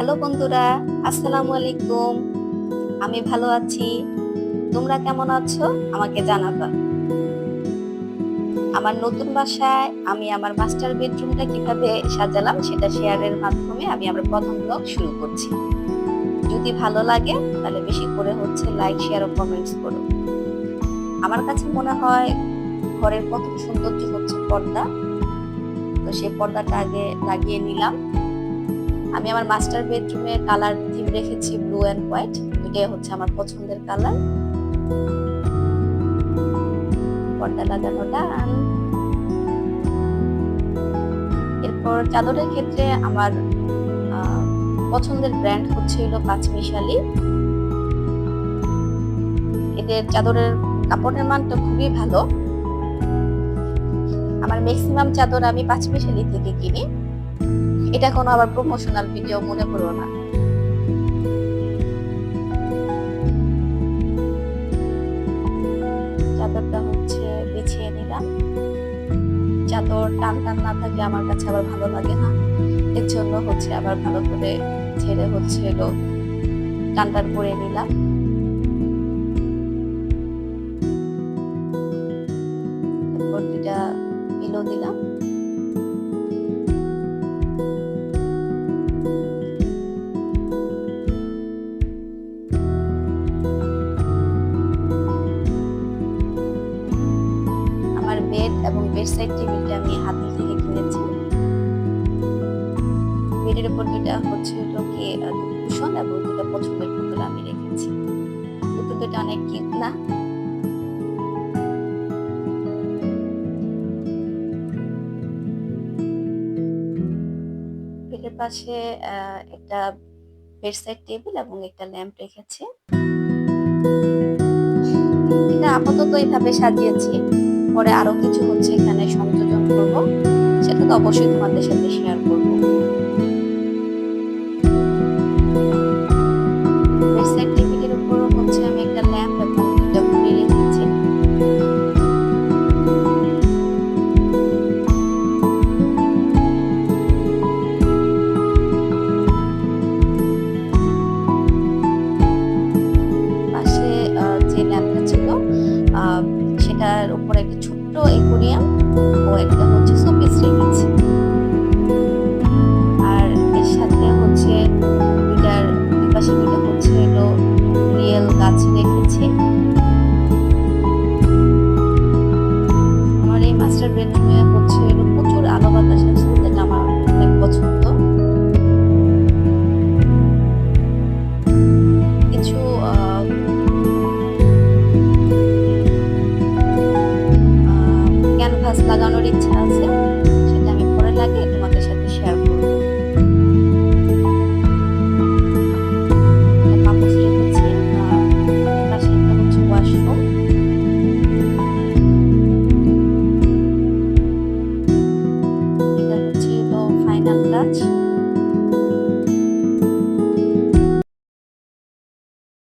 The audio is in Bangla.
হ্যালো বন্ধুরা, আসসালামু আলাইকুম। আমি ভালো আছি। তোমরা কেমন আছো আমাকে জানাবা। আমার নতুন বাসায় আমি আমার মাস্টার বেডরুমটা কিভাবে সাজালাম সেটা শেয়ারের মাধ্যমে আমি আমার প্রথম ব্লগ শুরু করছি। যদি ভালো লাগে তাহলে বেশি করে লাইক, শেয়ার ও কমেন্টস করো। আমার কাছে মনে হয় ঘরের প্রথম সৌন্দর্য হচ্ছে পর্দা। তো সেই পর্দাটা আগে লাগিয়ে নিলাম। আমি আমার মাস্টার বেডরুমে কালার থিম রেখেছি ব্লু এন্ড হোয়াইট। এটাই হচ্ছে আমার পছন্দের কালার। পর্দা লাগানোটা এরপর চাদরের ক্ষেত্রে আমার পছন্দের ব্র্যান্ড হলো পাঁচমিশালি। এদের চাদরের কাপড়ের মানটা খুবই ভালো। আমার ম্যাক্সিমাম চাদর আমি পাঁচমিশালি থেকে কিনি। এটা কোনো আবার প্রমোশনাল ভিডিও মনে করো না। চাদরটা বিছিয়ে নিলাম। চাদর টান টান না থাকলে আমার কাছে আবার ভালো লাগে না। এর জন্য আবার ভালো করে ঝেড়ে টান টান করে নিলাম। এরপর দুটা পিলো দিলাম। আমার বেড এবং বেড সাইড টেবিলটা আমি হাতি থেকে কিনেছি। বেডের উপর দুটা কুশন এবং দুটা পছন্দের পুতুল আমি রেখেছি। পুতুল দুটা অনেক কিউট না? বেডের পাশে একটা বেড সাইড টেবিল এবং একটা ল্যাম্প রেখেছি। এটা আপাতত এইভাবে সাজিয়েছি। পরে আরো কিছু এখানে সংযোজন করব, সেটা তো অবশ্যই তোমাদের সাথে শেয়ার করব।